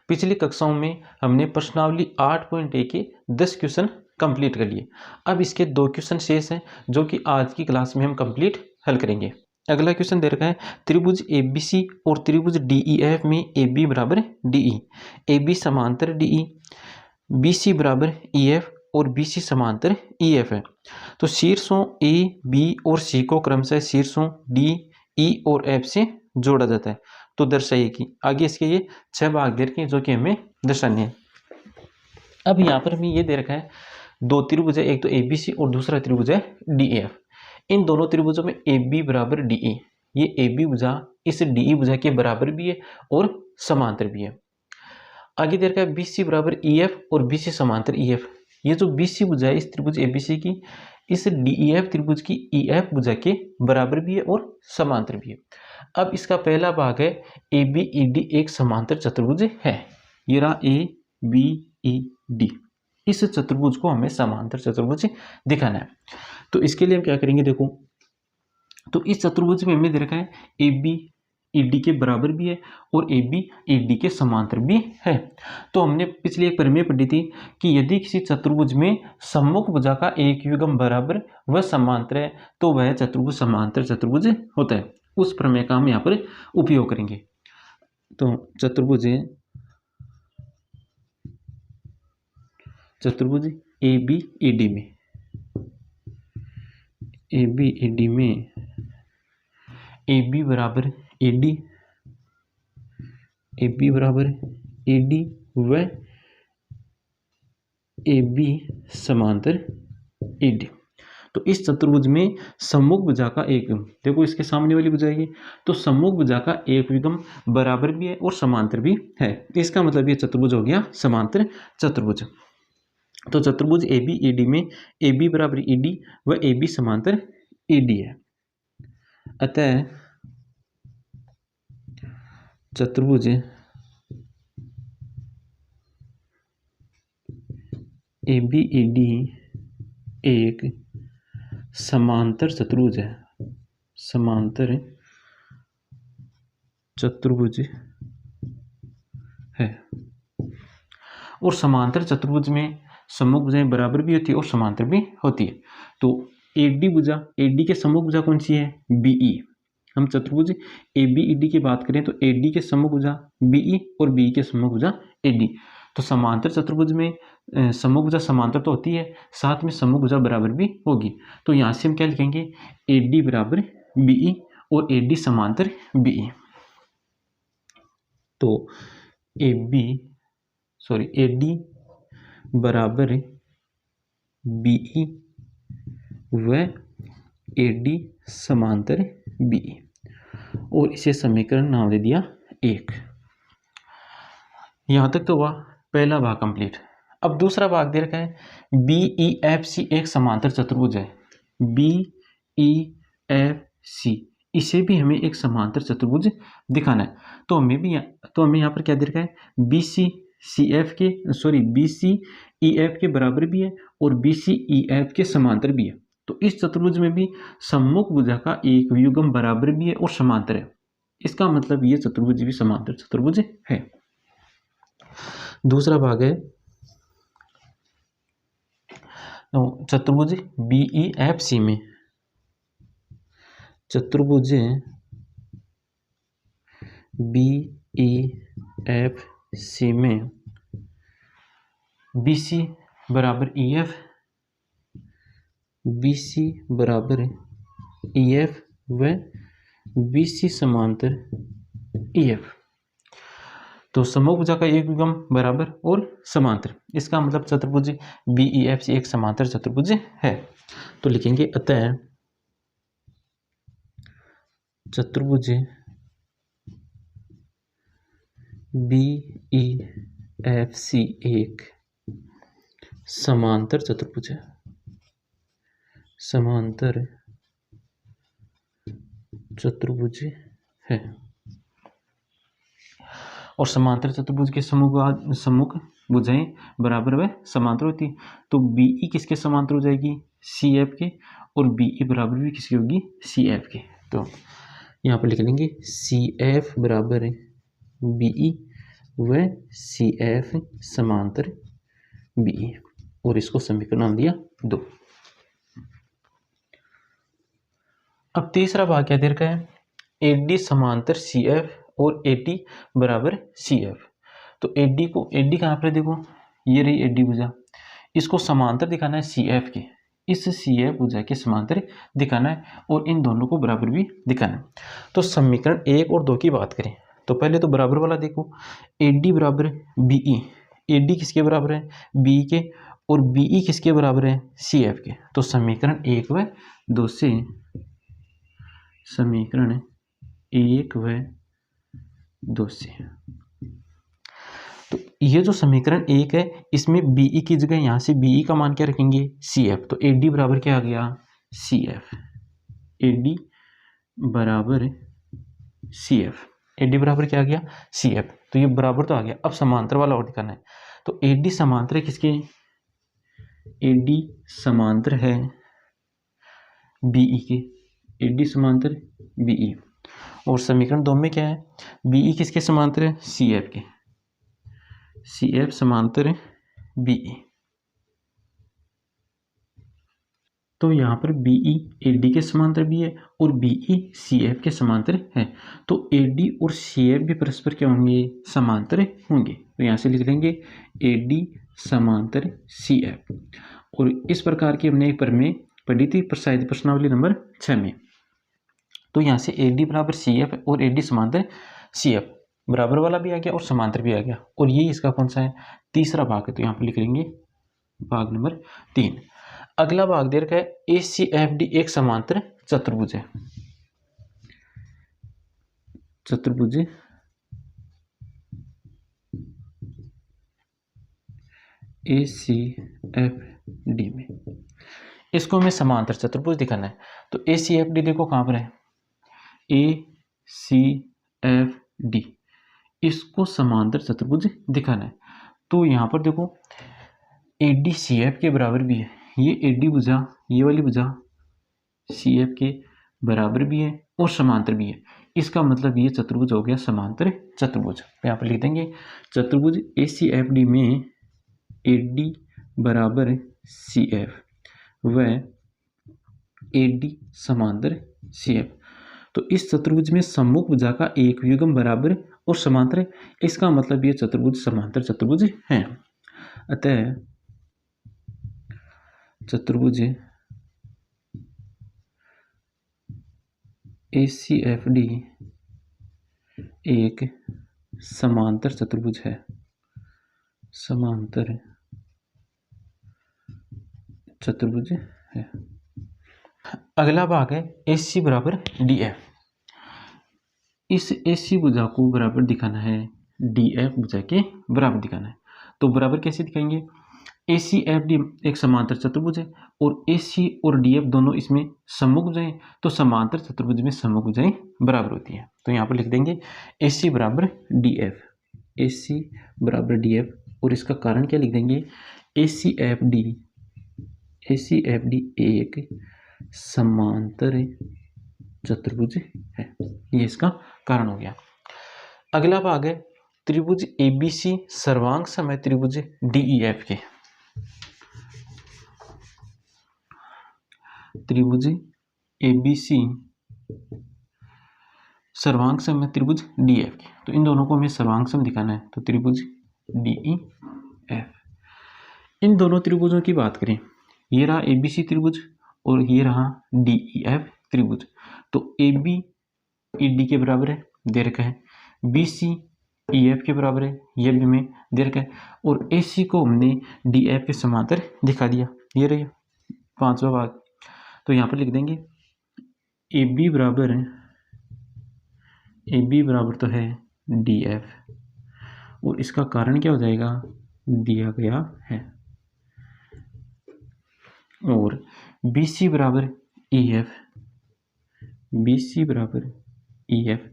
पिछली कक्षाओं में हमने प्रश्नावली 8.1 के 10 क्वेश्चन कंप्लीट कर लिए। अब इसके 2 क्वेश्चन शेष हैं जो कि आज की क्लास में हम कंप्लीट हल करेंगे। अगला क्वेश्चन दे रखा है, त्रिभुज ABC और त्रिभुज DEF में AB बराबर DE, AB समांतर DE, BC बराबर EF और BC समांतर EF है। तो शीर्षों A, B और C को क्रमशः शीर्षों D, E और F से जोड़ा जाता है। तो दर्शाइए कि आगे इसके ये 6 भाग दे रखे हैं जो कि हमें दर्शाने हैं। अब यहाँ पर हमें ये दे रखा है 2 त्रिभुज है, एक तो ABC और दूसरा त्रिभुज है DEF। इन दोनों त्रिभुजों में AB बराबर DE, ये AB भुजा इस DE भुजा के बराबर भी है और समांतर भी है। आगे दे रखा है BC बराबर EF और BC समांतर EF। ये जो BC भुजा है इस त्रिभुज ABC की इस DEF त्रिभुज की EF भुजा के बराबर भी है और समांतर भी है। अब इसका पहला भाग है ABED एक समांतर चतुर्भुज है। ये रहा ABED, इस चतुर्भुज को हमें समांतर चतुर्भुज दिखाना है। तो इसके लिए हम क्या करेंगे, देखो तो इस चतुर्भुज में हमें दे रखा है ABED के बराबर भी है और ABED के समांतर भी है। तो हमने पिछली एक प्रमेय पढ़ी थी कि यदि किसी चतुर्भुज में सम्मुख भुजा का एक युग्म बराबर व समांतर है तो वह चतुर्भुज समांतर चतुर्भुज होता है। उस प्रमेय का हम यहाँ पर उपयोग करेंगे। तो चतुर्भुज ABED में AB बराबर AD व AB समांतर AD। तो इस चतुर्भुज में सम्मुख भुजा का एक, देखो इसके सामने वाली भुजा है, तो सम्मुख भुजा का एक विगम बराबर भी है और समांतर भी है। इसका मतलब ये चतुर्भुज हो गया समांतर चतुर्भुज। तो चतुर्भुज ABED में AB बराबर ED व AB समांतर ED है। अतः चतुर्भुज ABED एक समांतर चतुर्भुज है, समांतर चतुर्भुज है। और समांतर चतुर्भुज में सम्मुख भुजाएं बराबर भी होती है और समांतर भी होती है। तो AD भुजा, AD के सम्मुख भुजा कौन सी है, BE। हम चतुर्भुज ABED की बात करें तो AD के सम्मुख भुजा BE और BE के सम्मुख भुजा AD। तो समांतर चतुर्भुज में सम्मुख भुजा समांतर तो होती है, साथ में सम्मुख भुजा बराबर भी होगी। तो यहाँ से हम क्या लिखेंगे, AD बराबर BE और AD समांतर BE। तो AD बराबर BE व AD समांतर BE और इसे समीकरण नाम दे दिया 1। यहाँ तक तो हुआ पहला भाग कंप्लीट। अब दूसरा भाग दे रखा है BEFC एक समांतर चतुर्भुज है। BEFC इसे भी हमें एक समांतर चतुर्भुज दिखाना है। तो हमें यहाँ पर क्या दे रखा है, BCEF के बराबर भी है और BCEF के समांतर भी है। तो इस चतुर्भुज में भी सम्मुख भुजा का एक युग्म बराबर भी है और समांतर है। इसका मतलब ये चतुर्भुज भी समांतर चतुर्भुज है। दूसरा भाग है चतुर्भुज BEFC में, चतुर्भुज BEFC में BC बराबर EF, BC बराबर EF व BC समांतर EF। तो सम्मुख भुजा का एक युग्म बराबर और समांतर, इसका मतलब चतुर्भुज BEFC एक समांतर चतुर्भुज है। तो लिखेंगे अतः चतुर्भुज BEFC एक समांतर चतुर्भुज है, समांतर चतुर्भुज है। और समांतर चतुर्भुज के सम्मुख भुजाएं बराबर व समांतर होती है। तो BE किसके समांतर हो जाएगी, CF के, और BE बराबर भी किसकी होगी, CF के। तो यहाँ पर लिख लेंगे CF बराबर BE व सी एफ समांतर बी ई, और इसको समीकरण नाम दिया 2। अब तीसरा भाग क्या दे रखा है, ए डी समांतर सी एफ और ए टी बराबर सी एफ। तो ए डी को, ए डी कहाँ पर देखो, ये रही ए डी भुजा, इसको समांतर दिखाना है सी एफ के, इस सी एफ भुजा के समांतर दिखाना है और इन दोनों को बराबर भी दिखाना है। तो समीकरण 1 और 2 की बात करें तो पहले तो बराबर वाला देखो, ए डी बराबर बी ई, ए डी किसके बराबर है, बी के, और बी ई किसके बराबर है, सी एफ के। तो समीकरण 1 व 2 से, समीकरण 1 व 2 से, तो ये जो समीकरण 1 है इसमें बी ई की जगह यहाँ से बी ई का मान क्या रखेंगे, सी एफ। तो ए डी बराबर क्या आ गया, सी एफ, ए डी बराबर सी एफ, ए डी बराबर क्या आ गया, सी एफ। तो ये बराबर तो आ गया। अब समांतर वाला और दिखाना है। तो ए डी समांतर है किसके, ए डी समांतर है बीई के, ए डी समांतर बीई, और समीकरण 2 में क्या है, बीई किसके समांतर है, सी एफ के, सी एफ समांतर बीई। तो यहाँ पर बीई ए डी के समांतर भी है और बीई सी एफ के समांतर है। तो ए डी और सी एफ भी परस्पर क्या होंगे, समांतर होंगे। तो यहाँ से लिख देंगे ए डी समांतर सी एफ। और इस प्रकार की हमने एक प्रमेय पढ़ी थी शायद प्रश्नावली नंबर 6 में। तो यहाँ से ए डी बराबर सी एफ और ए डी समांतर सी एफ, बराबर वाला भी आ गया और समांतर भी आ गया। और ये इसका कौन सा है, तीसरा भाग है। तो यहाँ पर लिख लेंगे भाग नंबर 3। अगला भाग दे रखा है ए सी एफ डी एक समांतर चतुर्भुज है, चतुर्भुज ए सी एफ डी में, इसको हमें समांतर चतुर्भुज दिखाना है। तो ए सी एफ डी देखो कहाँ पर है, ए सी एफ डी, इसको समांतर चतुर्भुज दिखाना है। तो यहाँ पर देखो ए डी सी एफ के बराबर भी है, ये ए डी भुजा, ये वाली भुजा सी एफ के बराबर भी है और समांतर भी है। इसका मतलब ये चतुर्भुज हो गया समांतर चतुर्भुज। यहाँ पर लिख देंगे चतुर्भुज ए सी एफ डी में ए डी बराबर सी एफ व ए डी समांतर सी एफ। तो इस चतुर्भुज में सम्मुख भुजा का एक व्युगम बराबर और समांतर है। इसका मतलब ये चतुर्भुज समांतर चतुर्भुज है। अतः चतुर्भुज ए सी एफ डी एक समांतर चतुर्भुज है, समांतर चतुर्भुज है। अगला भाग है ए सी बराबर डी एफ। इस ए सी भुजा को बराबर दिखाना है डी एफ भुजा के बराबर दिखाना है। तो बराबर कैसे दिखाएंगे, ए सी एफ डी एक समांतर चतुर्भुज है और ए सी और डी एफ दोनों इसमें सम्मुख भुजाएं। तो समांतर चतुर्भुज में सम्मुख भुजाएं बराबर होती है। तो यहाँ पर लिख देंगे ए सी बराबर डी एफ, ए सी बराबर डी एफ। और इसका कारण क्या लिख देंगे, ए सी एफ डी, ए सी एफ डी एक समांतर चतुर्भुज है। ये इसका कारण हो गया। अगला भाग है त्रिभुज ए बी सी सर्वांग समय त्रिभुज डी ई एफ के, त्रिभुज ए बी सी सर्वांग सम है त्रिभुज डी एफ के। तो इन दोनों को हमें सर्वांग सम दिखाना है। तो त्रिभुज डी ई एफ, इन दोनों त्रिभुजों की बात करें, ये रहा ए बी सी त्रिभुज और ये रहा डी ई एफ त्रिभुज। तो ए बी ई डी के बराबर है, दे रखा है, बी सी ई एफ के बराबर है, ये भी हमें दे रखा है, और ए सी को हमने डी एफ के समांतर दिखा दिया। ये रही 5वां भाग। तो यहाँ पर लिख देंगे ए बी बराबर है, ए बी बराबर तो है डी एफ, और इसका कारण क्या हो जाएगा, दिया गया है। और बी सी बराबर ई एफ, बी सी बराबर ई एफ,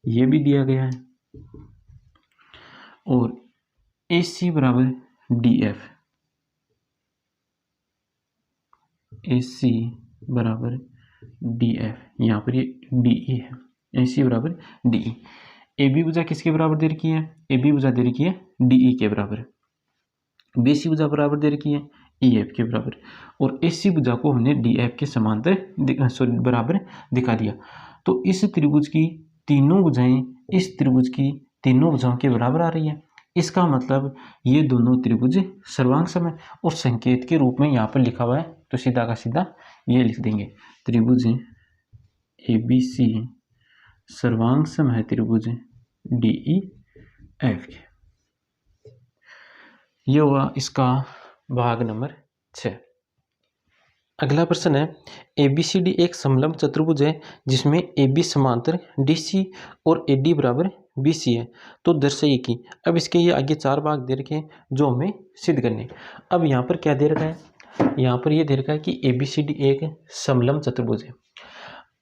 ये भी दिया गया है। और ए सी बराबर डी एफ, ए सी बराबर डी एफ, यहाँ पर ये डी ई है, ए सी बराबर डी ई। ए बी भुजा किसके बराबर दे रखी है, ए बी भुजा दे रखी है डी ई के बराबर, बी सी भुजा बराबर दे रखी है ई एफ के बराबर, और ए सी भुजा को हमने डी एफ के समांतर सॉरी बराबर दिखा दिया। तो इस त्रिभुज की तीनों भुजाएं इस त्रिभुज की तीनों भुजाओं के बराबर आ रही है। इसका मतलब ये दोनों त्रिभुज सर्वांग सम है, और संकेत के रूप में यहाँ पर लिखा हुआ है, तो सीधा का सीधा ये लिख देंगे, त्रिभुज ए बी सी सर्वांग सम है त्रिभुज डी ई एफ के। ये हुआ इसका भाग नंबर 6। अगला प्रश्न है, ए बी सी डी एक समलंब चतुर्भुज है जिसमें ए बी समांतर डी सी और ए डी बराबर बी सी है, तो दर्शाइए कि। अब इसके ये आगे 4 भाग दे रखे हैं जो हमें सिद्ध करने। अब यहाँ पर क्या दे रखा है, यहाँ पर ये दे रखा है कि ए बी सी डी एक समलंब चतुर्भुज है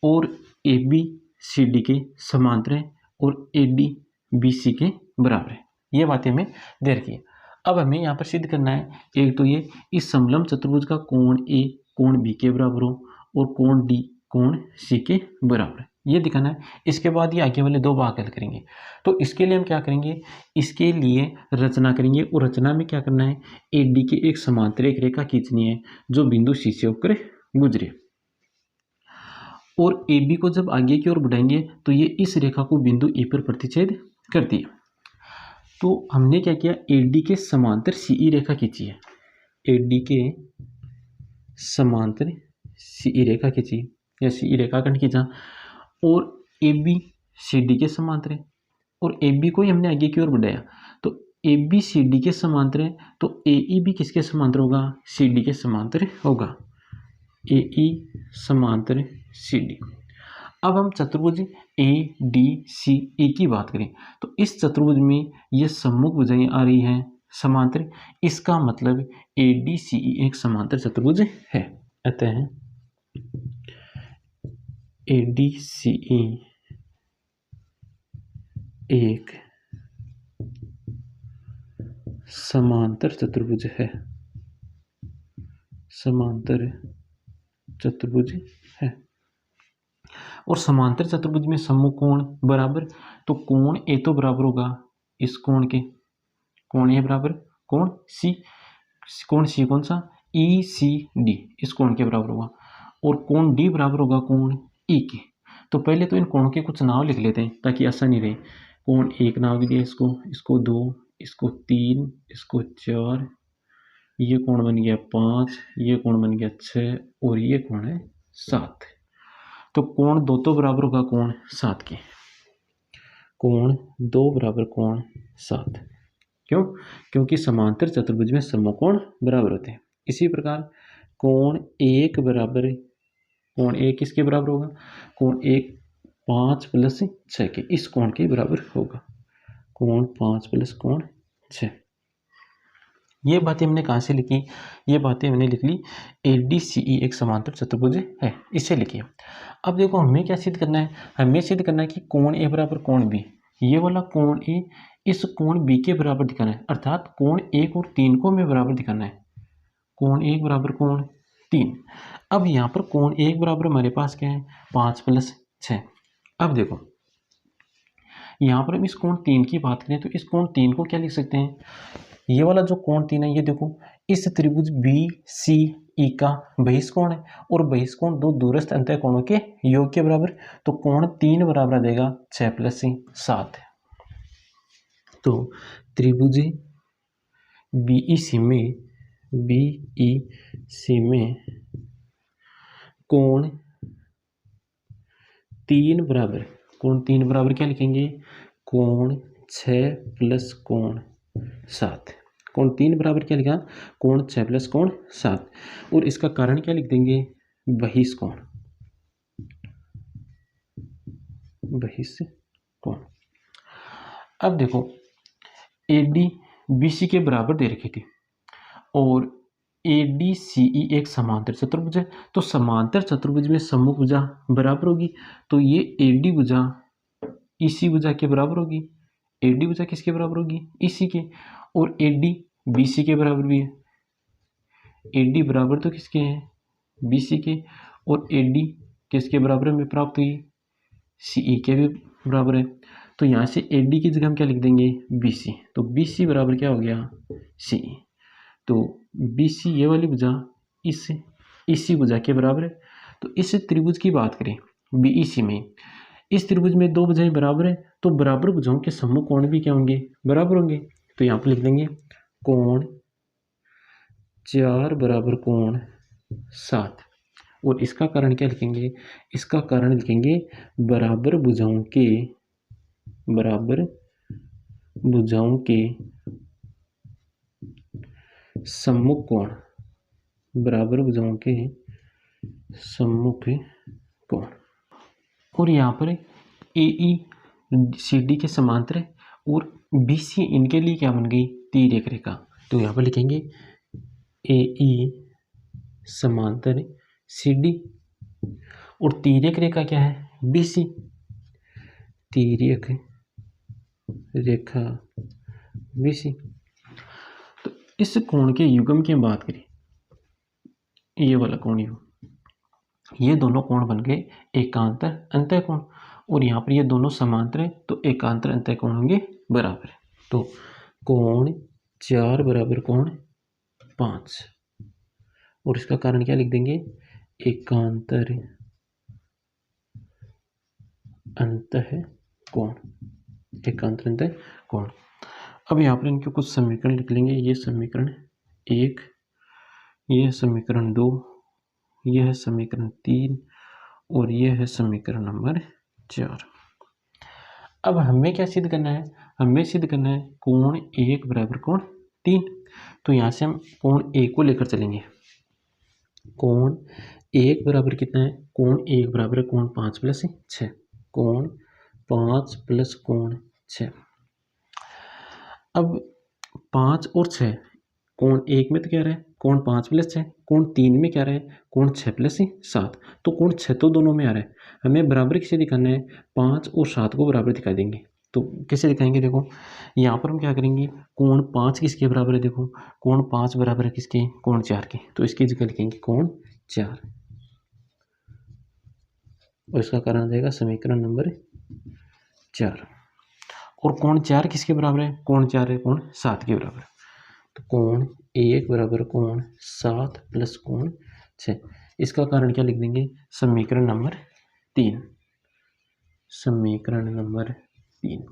और ए बी सी डी के समांतर है और ए डी बी सी के बराबर है। ये बातें हमें दे रखी है। अब हमें यहाँ पर सिद्ध करना है, एक तो ये इस समलंब चतुर्भुज का कोण ए कोण बी के बराबर हो और कोण डी कोण सी के बराबर है, ये दिखाना है। इसके बाद ये आगे वाले 2 भाग हल करेंगे। तो इसके लिए हम क्या करेंगे, इसके लिए रचना करेंगे, और रचना में क्या करना है, ए डी के एक समांतर एक रेखा खींचनी है जो बिंदु सी से होकर गुजरे, और ए बी को जब आगे की ओर बढ़ाएंगे तो ये इस रेखा को बिंदु ई पर प्रतिच्छेद करती है। तो हमने क्या किया, ए डी के समांतर सी ई रेखा खींची है, ए डी के समांतर सी ई रेखा खींची या सी ई रेखाखंड खींचा, और ए बी सी डी के समांतर है, और ए बी को ही हमने आगे की ओर बढ़ाया, तो ए बी सी डी के समांतर है, तो ए ई भी किसके समांतर होगा, सी डी के समांतर होगा, ए ई समांतर सी डी। अब हम चतुर्भुज ए डी सी ई की बात करें, तो इस चतुर्भुज में ये सम्मुख भुजाएं आ रही हैं समांतर, इसका मतलब ए डी सी ई एक समांतर चतुर्भुज है। अतः ए डी सी ई एक समांतर चतुर्भुज है, समांतर चतुर्भुज है। और समांतर चतुर्भुज में सम्मुख कोण बराबर, तो कोण ए तो बराबर होगा इस कोण के, कोण ए बराबर कोण सी कौन सा, ई सी डी, इस कोण के बराबर होगा, और कोण डी बराबर होगा कोण ई के। तो पहले तो इन कोणों के कुछ नाम लिख लेते हैं ताकि आसानी रहे। कोण एक नाम दिया इसको, इसको 2, इसको 3, इसको 4, ये कोण बन गया 5, ये कोण बन गया 6, और ये कोण है 7। तो कोण 2 तो बराबर होगा कोण 7 के, कोण 2 बराबर कोण 7। क्यों, क्योंकि समांतर चतुर्भुज में सम्मुख कोण बराबर होते हैं। इसी प्रकार कोण 1 बराबर, कोण 1 किसके बराबर होगा, कोण 1 5 + 6 के, इस कोण के बराबर होगा, कोण 5 + कोण 6। ये बातें हमने कहाँ से लिखी, ये बातें हमने लिख ली ए डी सी ई एक समांतर चतुर्भुज है, इससे लिखिए। अब देखो हमें क्या सिद्ध करना है, हमें सिद्ध करना है कि कोण ए बराबर कोण बी, ये वाला कोण ए इस कोण बी के बराबर दिखाना है, अर्थात कोण 1 और 3 को हमें बराबर दिखाना है, कोण 1 बराबर कोण 3। अब यहाँ पर कोण 1 बराबर हमारे पास क्या है 5 + 6। अब देखो यहाँ पर हम इस कोण 3 की बात करें तो इस कोण 3 को क्या लिख सकते हैं, ये वाला जो कोण 3 है, ये देखो इस त्रिभुज बी सी ई का बहिष्कोण है, और बहिष्कोण 2 दूरस्थ अंतःकोणों के योग के बराबर, तो कोण 3 बराबर आ जाएगा 6 + 7। तो त्रिभुज बीईसी में कोण 3 बराबर, कोण 3 बराबर क्या लिखेंगे, कोण 6 + कोण 7, कोण 3 बराबर क्या लिखा, कोण 6 + कोण 7, और इसका कारण क्या लिख देंगे, बहिष्कोण, बहिष्कोण। अब देखो ए डी बी सी के बराबर दे रखी थी, और ए डी सी ई एक समांतर चतुर्भुज है, तो समांतर चतुर्भुज में सम्मुख भुजा बराबर होगी, तो ये ए डी भुजा ई सी भुजा के बराबर होगी, ए डी भुजा किसके बराबर होगी, ई सी के, और ए डी बी सी के बराबर भी है, ए डी बराबर तो किसके हैं, बी सी के, और ए डी किसके बराबर हमें प्राप्त हुई, सी ई के भी बराबर है। तो यहाँ से ए डी की जगह हम क्या लिख देंगे, बी सी। तो बी सी बराबर क्या हो गया, सी। तो बी सी ये वाली भुजा इसी भुजा के बराबर है। तो इस त्रिभुज की बात करें बी ई सी में, इस त्रिभुज में दो भुजाएं बराबर है, तो बराबर भुजाओं के सम्मुख कोण भी क्या होंगे, बराबर होंगे। तो यहाँ पर लिख देंगे कोण 4 बराबर कोण 7। और इसका कारण क्या लिखेंगे, इसका कारण लिखेंगे बराबर भुजाओं के सम्मुख कोण, बराबर भुजाओं के सम्मुख कोण। और यहाँ पर ए ई सी डी के समांतर है और बी सी इनके लिए क्या बन गई, तिर्यक रेखा। तो यहाँ पर लिखेंगे ए ई समांतर सी डी और तिर्यक रेखा क्या है, बी सी। तिर्यक रेखा बी सी। तो इस कोण के युग्म की बात करें, ये वाला कोण युग्म, ये दोनों कोण बन गए एकांतर अंतःकोण। और यहाँ पर ये दोनों समांतर है, तो एकांतर अंतःकोण होंगे बराबर। तो कोण 4 बराबर कोण 5। और इसका कारण क्या लिख देंगे, एकांतर अंतःकोण, एकांतर अंतःकोण। अब यहाँ पर इनके कुछ समीकरण लिख लेंगे। ये समीकरण 1, यह समीकरण 2, यह है समीकरण 3 और यह है समीकरण नंबर 4। अब हमें क्या सिद्ध करना है, हमें सिद्ध करना है कोण 1 बराबर कोण 3। तो यहाँ से हम कोण 1 को लेकर चलेंगे। कोण 1 बराबर कितना है, कोण 1 बराबर है कोण 5 प्लस 6, कोण 5 प्लस कोण 6। अब 5 और 6, कोण 1 में तो क्या रहा है कोण 5 प्लस 6, कोण 3 में क्या रहा है कोण 6 प्लस 7। तो कोण 6 तो दोनों में आ रहा है, हमें बराबर किसे दिखाना है, 5 और 7 को बराबर दिखा देंगे। तो कैसे दिखाएंगे, देखो यहाँ पर हम क्या करेंगे, कोण 5 किसके बराबर है, देखो कोण 5 बराबर है किसके, कोण 4 के। तो इसकी जगह लिखेंगे कोण 4 और इसका कारण आ जाएगा समीकरण नंबर 4। और कोण 4 किसके बराबर है, कोण 4 है कोण 7 के बराबर। तो कोण 1 बराबर कोण 7 प्लस कोण 6। इसका कारण क्या लिख देंगे, समीकरण नंबर 3, समीकरण नंबर 3।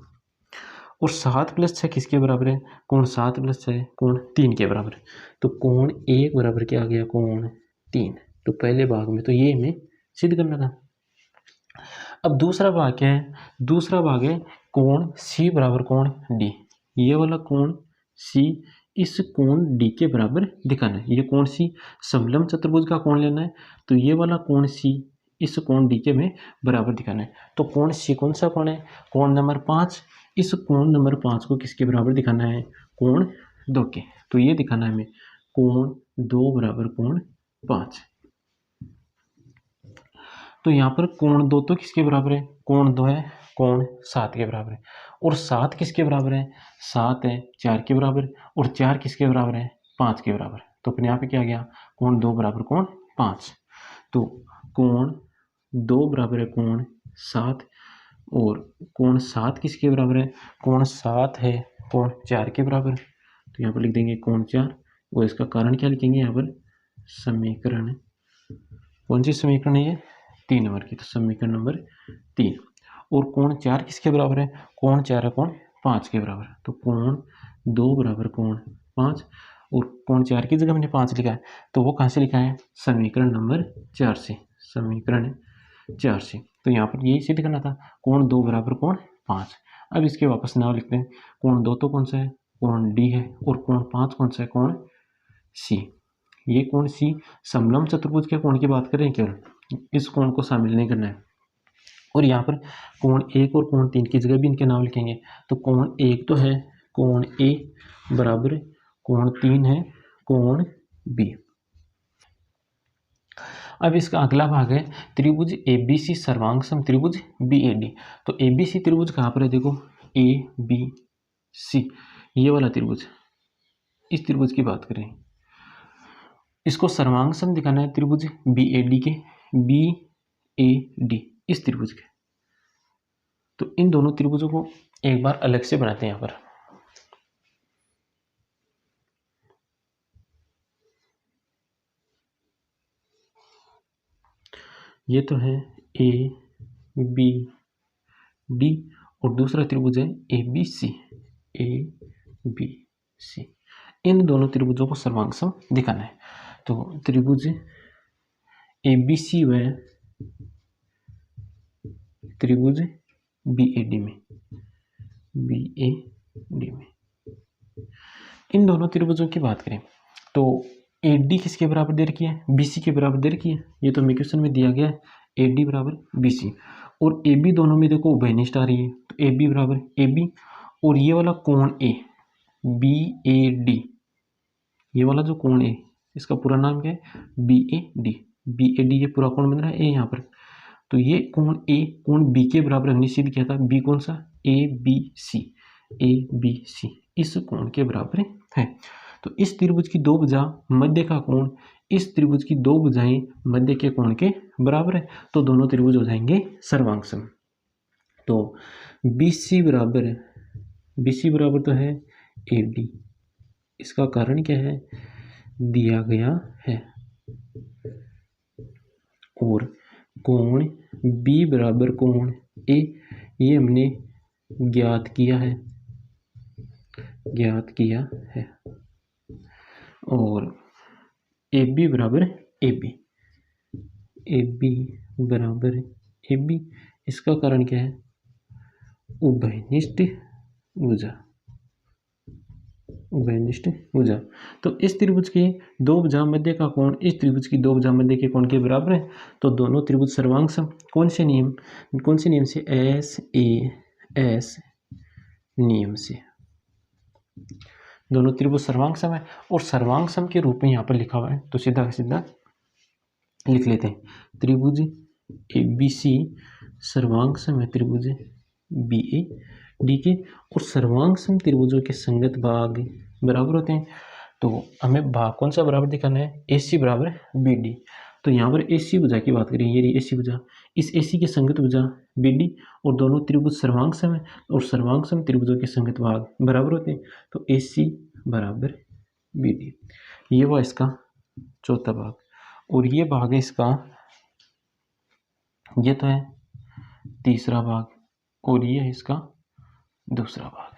और 7 प्लस 6 किसके बराबर है, कोण 7 प्लस 6 कोण 3 के बराबर। तो कोण 1 बराबर क्या आ गया, कोण 3। तो पहले भाग में तो ये हमें सिद्ध करना था। अब दूसरा भाग क्या है, दूसरा भाग है कोण सी बराबर कोण डी। ये वाला कोण सी इस कोण डी के बराबर दिखाना है। ये कोण सी समलंब चतुर्भुज का कोण लेना है, तो ये वाला कोण सी इस कोण डी के में बराबर दिखाना है। तो कोण सी कौन सा कोण है, कोण नंबर 5। इस कोण नंबर 5 को किसके बराबर दिखाना है, कोण 2 के। तो ये दिखाना है हमें कोण 2 बराबर कोण 5। तो यहाँ पर कोण 2 तो किसके बराबर है, कोण 2 है कोण 7 के बराबर है। और 7 किसके बराबर है, 7 है 4 के बराबर। और 4 किसके बराबर है, 5 के बराबर। तो अपने यहाँ पे क्या गया, कोण 2 बराबर कोण 5। तो कोण 2 बराबर है कोण 7 और कोण 7 किसके बराबर है, कोण 7 है कोण 4 के बराबर। तो यहाँ पर लिख देंगे कोण 4 और इसका कारण क्या लिखेंगे, यहाँ पर समीकरण, कौन सी समीकरण है ये, 3 नंबर की। तो समीकरण नंबर 3। और कोण 4 किसके बराबर है, कोण 4 है कोण 5 के बराबर। तो कोण 2 बराबर कोण 5 और कोण 4 की जगह हमने 5 लिखा है, तो वो कहाँ से लिखा है, समीकरण नंबर 4 से, समीकरण 4 से। तो यहाँ पर यही सिद्ध करना था, कोण 2 बराबर कोण 5। अब इसके वापस नाम लिखते हैं, कोण 2 तो कौन सा है, कोण डी है। और कोण 5 कौन सा है, कोण सी। ये कोण सी समलंब चतुर्भुज के कोण की बात करें केवल, इस कोण को शामिल नहीं करना है। और यहाँ पर कोण 1 और कोण 3 की जगह भी इनके नाम लिखेंगे। तो कोण 1 तो है कोण ए बराबर कोण 3 है कोण बी। अब इसका अगला भाग है त्रिभुज ABC सर्वांग सम त्रिभुज BAD। तो ABC त्रिभुज कहाँ पर है, देखो ABC ये वाला त्रिभुज, इस त्रिभुज की बात करें, इसको सर्वांग सम दिखाना है त्रिभुज BAD के, BAD इस त्रिभुज के। तो इन दोनों त्रिभुजों को एक बार अलग से बनाते हैं। यहाँ पर ये तो है ए बी डी और दूसरा त्रिभुज है ए बी सी। इन दोनों त्रिभुजों को सर्वांग सम दिखाना है। तो त्रिभुज ए बी सी व त्रिभुज बी ए डी में इन दोनों त्रिभुजों की बात करें तो ए डी किसके बराबर दे रखी है, बी सी के बराबर दे रखी है। ये तो हमें क्वेश्चन में दिया गया है ए डी बराबर बी सी। और ए बी दोनों में देखो उभयनिष्ठ आ रही है, तो ए बी बराबर ए बी। और ये वाला कोण ए बी ए डी, ये वाला जो कोण ए इसका पूरा नाम क्या है, बी ए डी। ये पूरा कोण बन रहा है ए यहाँ पर। तो ये कोण ए कोण बी के बराबर हमने सिद्ध किया था। बी कौन सा, ए बी सी, इस कोण के बराबर है। तो इस त्रिभुज की दो भुजा मध्य का कोण इस त्रिभुज की दो भुजाएं मध्य के कोण के बराबर है, तो दोनों त्रिभुज हो जाएंगे सर्वांग सम। तो बी सी बराबर तो है ए डी। इसका कारण क्या है, दिया गया है। और कोण बी बराबर कोण ए, ये हमने ज्ञात किया है। और ए बी बराबर ए बी, इसका कारण क्या है, उभयनिष्ठ भुजा। तो इस त्रिभुज की दो भुजा मध्य का कोण इस त्रिभुज की दो भुजा मध्य के कोण के बराबर है, तो दोनों त्रिभुज सर्वांग सम। कौन से नियम से, एस ए एस नियम से दोनों त्रिभुज सर्वांग सम है। और सर्वांग सम के रूप में यहाँ पर लिखा हुआ है, तो सीधा सीधा लिख लेते हैं। त्रिभुज ए बी सी सर्वांग सम है त्रिभुज बी ए डी के। और सर्वांग सम त्रिभुजों के संगत भाग बराबर होते हैं। तो हमें भाग कौन सा बराबर दिखाना है, ए सी बराबर बी डी। तो यहाँ पर ए सी भुजा की बात करें, ये रही ए सी भुजा, इस ए सी के संगत भुजा बी डी। और दोनों त्रिभुज सर्वांग सम है, और सर्वांग सम त्रिभुजों के संगत भाग बराबर होते हैं। तो ए सी बराबर बी डी, ये हुआ इसका चौथा भाग। और ये भाग है इसका, ये तो है तीसरा भाग, और ये है इसका दूसरा भाग।